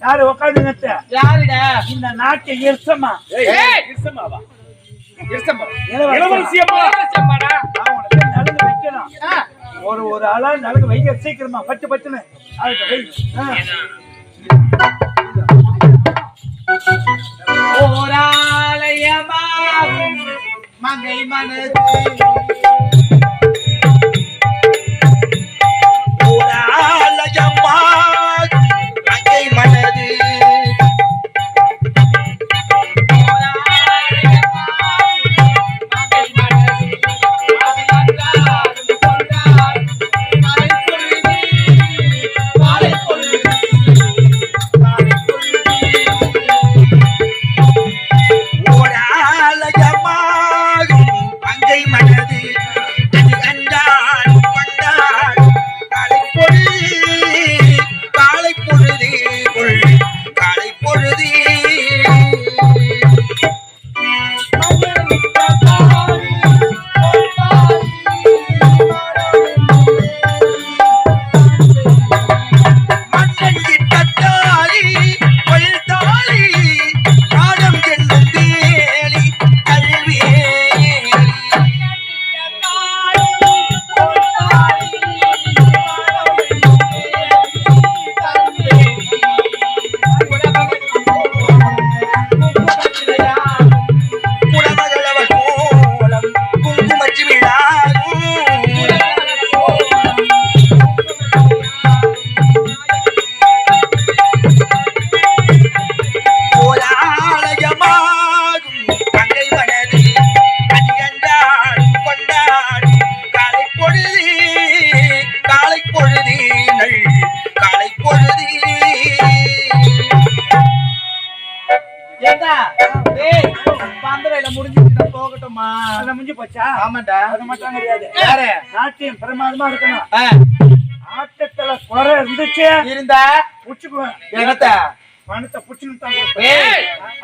யாரு உட்காந்துங்க? யாருடா? இந்த நாட்டு இருசம்மா. இருசம்மாவா? இளவரசியம்மா. நலுங்கு வைக்கணும். ஒரு ஆளா நலுங்கு வைக்க சீக்கிரமா பட்டு பட்டுன்னு ஓராலயமாகும் மங்கை மனது மங்கை மனது நாட்டியம் பிரமாதமா இருக்கணும். ஆட்டத்துல குறை இருந்துச்சு இருந்தா புடிச்சுக்குவேன். பணத்தை புடிச்சுன்னு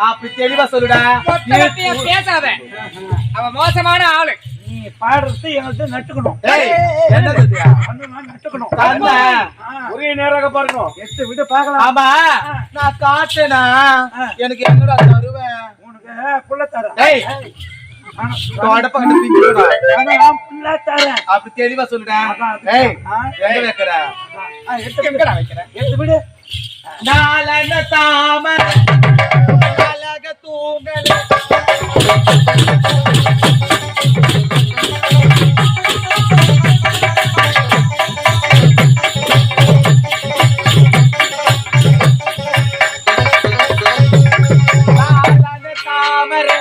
அப்படி தெளிவா சொல்லுடா. பேசாத, அவன் மோசமான ஆளு. நீ பாடுறது எங்களுக்கு நட்டுக்கணும். நட்டுக்கணும். ஒரே நேராக பாருங்க. 8 விட பாக்கலாம். ஆமா, நான் காட்டுனா எனக்கு என்னடா தருவேன்? உனக்கு புள்ள தரேன். அப்படி தெளிவா சொல்லுடா. விடு. நாளன தாமரை அழக தூங்கல தாமரை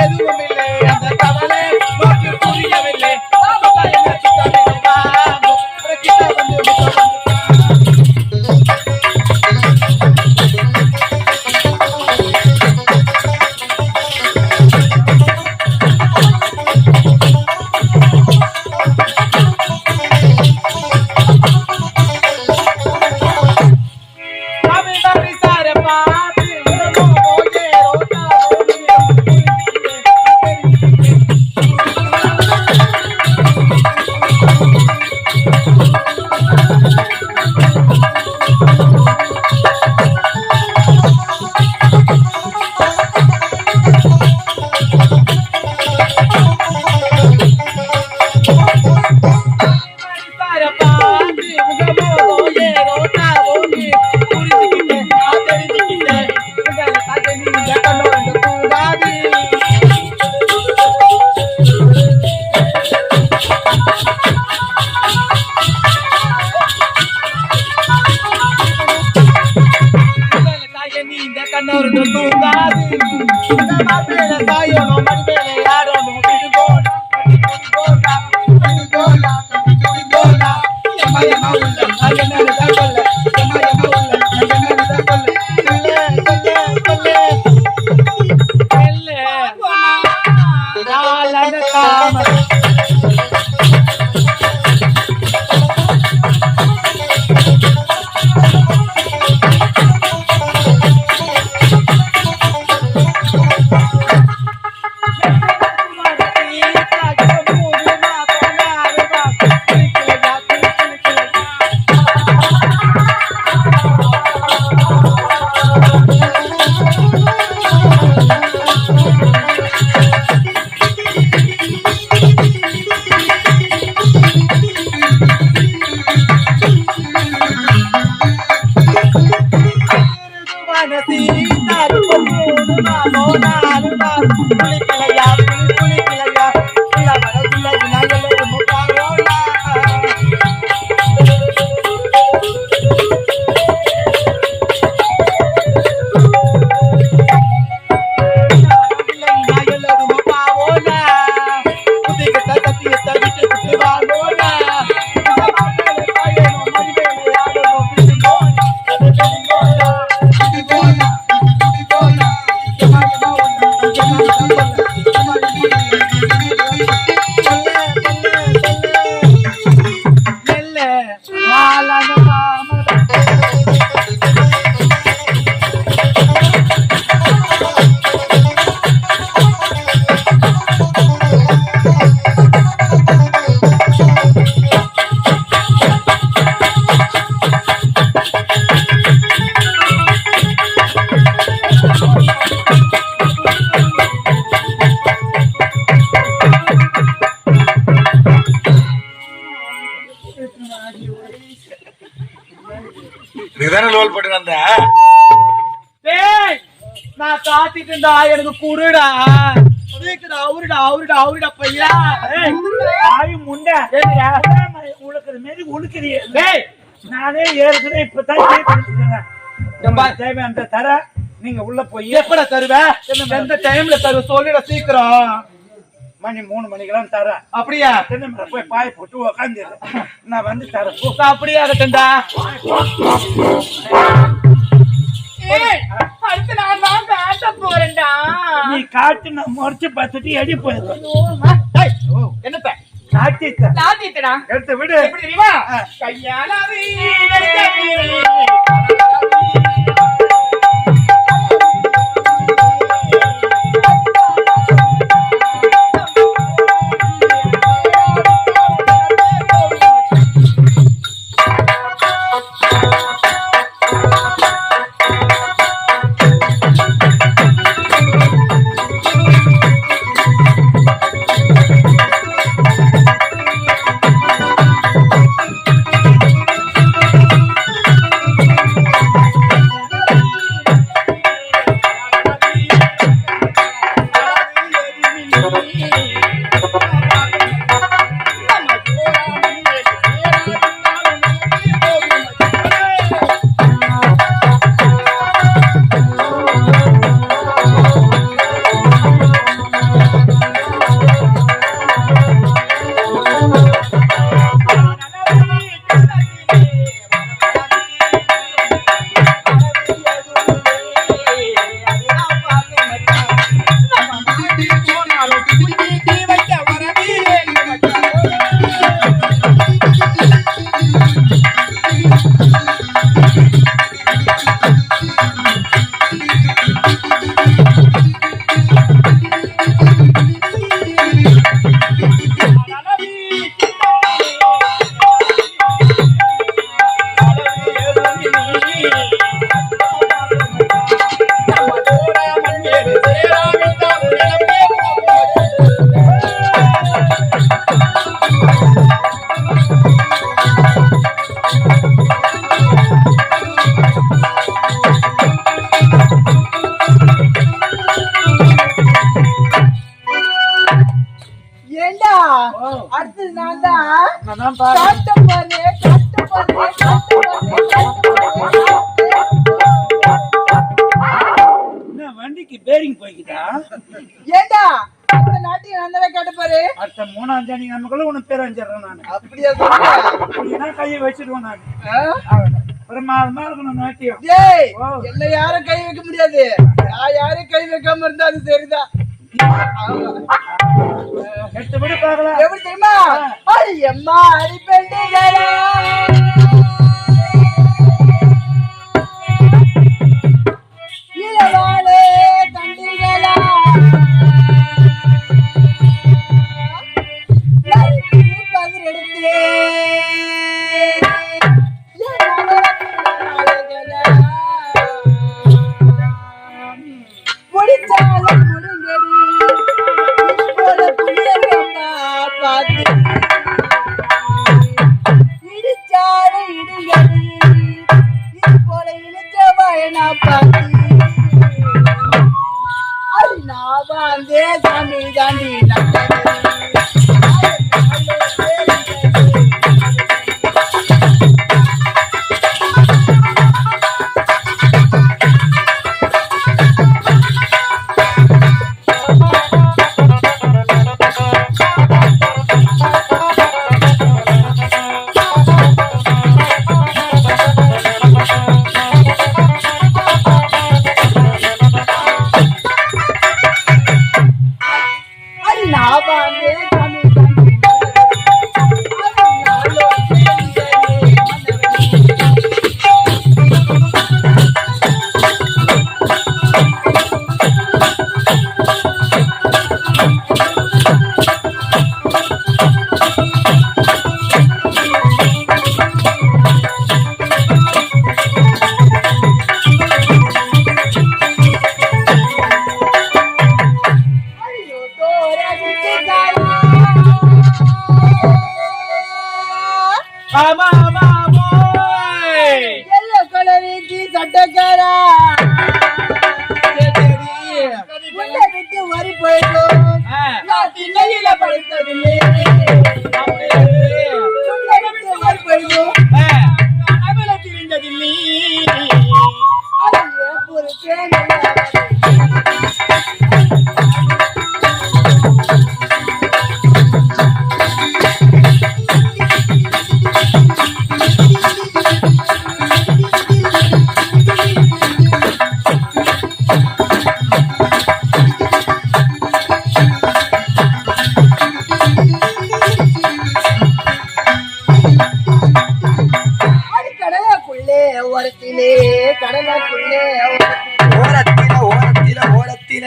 எதுவும் இல்லை. அந்த கவலை புரியவில்லை. இதுதானே லோல் போட்டு வந்த டேய் நான் காத்திட்டு இருந்தா எனக்கு குடுடா அவருடா பையா ஆயு முண்டை உழுக்கிற மாரி உழுக்கிறியே. டேய் நானே ஏற்கனவே இப்பதான் தேவை அந்த தர நீங்க உள்ள போய் எப்படா தருவேன் எந்த டைம்ல தருவ சொல்லிட சீக்கிரம். மணி 3 மணிக்கெல்லாம் தர. அப்படியா தென்னை போய் பாய போட்டு உக்காந்து நான் வந்து தரேன். அப்படியே ஆகட்டா. அடுத்து நான் தான் காட்ட போறேன்டா. நீ காட்டு நான் முறைச்சு பார்த்துட்டு எடி போயிருவேன். என்னத்த நாத்திட்டா எடுத்து விடு. எப்படி தெரியுமா? கையாலாவி அடுத்தது நான் தான் வண்டிக்கு பேரிங் போய்க்கிட்டா. ஏண்டா அந்த நாட்டியம் அந்த கேட்ட பாரு. அடுத்த 3ஆம் தேதி நமக்குள்ள உனக்கு பேர் அஞ்சிடறேன் நான். அப்படியே அப்படின்னா கையை வச்சிருவேன் நான். பிரமாதமா இருக்கணும் நாட்டியம். டேய் என்ன யாரும் கை வைக்க முடியாது. யாரும் கை வைக்காம இருந்தா அது சரிதான். எடுத்து விட பாக்கலாம். எப்படி தெரியுமா? அம்மா அடி பெண்டிகளா இளவாளே தண்டிகளா பகிரெடுத்தே முடிச்சாலும் முடிங்கடி இடிச்சாரு இடுங்கடி இது போல இழுச்சவாயனா பாத்தி அது நான் வாந்தே சாமி தாண்டி ஆமா ஆமா போய் எல்லோ கலருக்கு சட்டக்காரா உள்ள விட்டு வரி போயிடும் நான் திண்ணையில படுத்ததில்லை உள்ள விட்டு வரி போயிடும் கனவுல திரிந்ததில்லை அது ஒரு பேனல்ல ஓரத்திலே கடலுக்குள்ளே ஓரத்தில ஓரத்தில ஓரத்தில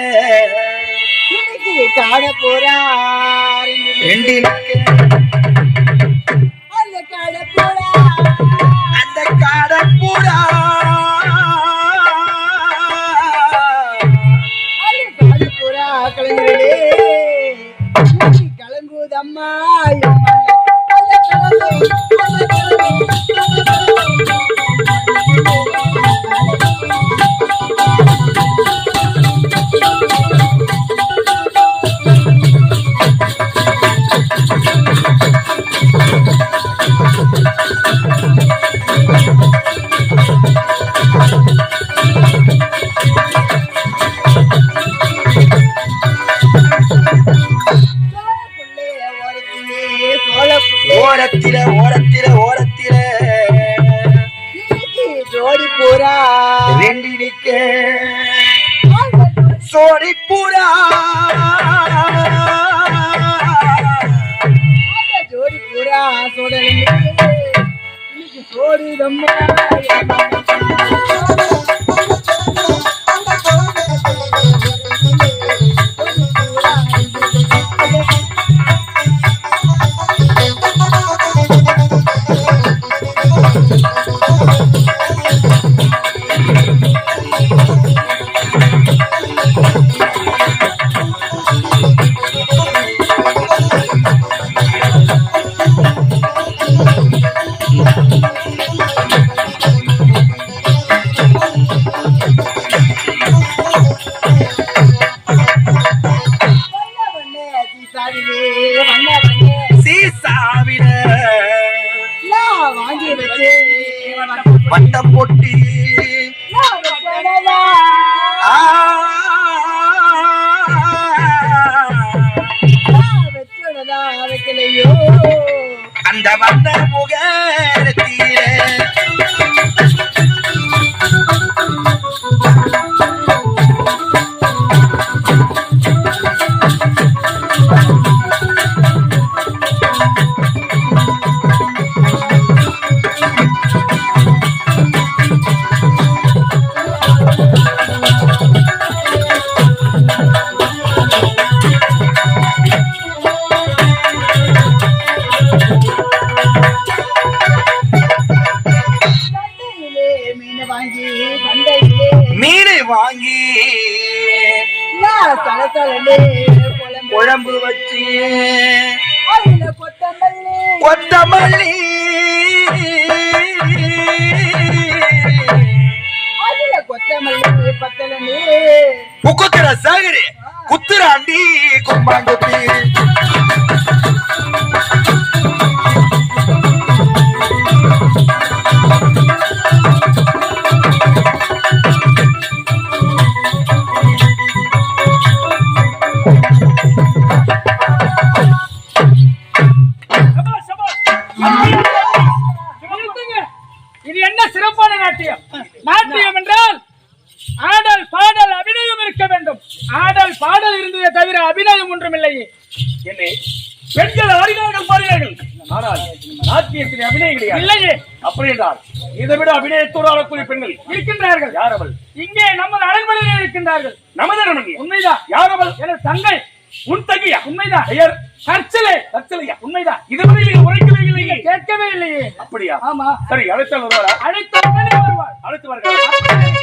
இன்னைக்கு காண போறார் ரெண்டினுக்கு அந்த காண போறா அந்த காடப்புறா அந்த காண போறா கலங்குறே கலங்குதம்மா ஓரத்தில ஓரத்தில ஓரத்தில ஜோடி போறா ரெண்டினுக்கு சோடி புறா ஜோடி போறா சோடலே இன்னைக்கு சோடிதம்மா சீசாவில வாங்கி வச்சு வட்டம் பொட்டி வைக்கலையோ அந்த வந்த முகத்திலே மீன் வாங்கி குழம்பு வச்சு கொத்தமல்லி கொத்தமல்லி பத்தலனே குக்குற சாகரி குத்துராண்டி கும்பாங்குத்தி இது என்ன சிறப்பான நாட்டியம்? நாட்டியம் என்றால் ஆடல் பாடல் அபிநயம் இருக்க வேண்டும். ஆடல் பாடல் இருந்ததே தவிர அபிநயம் ஒன்றும் இல்லையே. என்னை பெண்கள் ஆடினார்கள் பாடினார்கள், ஆனால் நாட்டியத்தில் அபிநயம் கிடையாது. இல்லையே. அப்படி என்றால் இதை விட அபிநயத்தோடு ஆடக்கூடிய பெண்கள் இருக்கின்றார்கள். யார் அவள்? இங்கே நமது அரண்மனையில் இருக்கின்றார்கள். நமது அரண்மனை? உண்மைதான். யார் அவள்? எனது தங்கை. உன் தங்கையா? உண்மைதான். பெயர் கற்சலை. கற்சலையா? உண்மைதான். இதுவரை நீங்கள் உரைக்கவே இல்லையே. கேட்கவே இல்லையே. அப்படியா? ஆமா. சரி, அழைத்தால் வருவாளா? அழைத்தால் வருவாள். அழைத்து வாருங்கள்.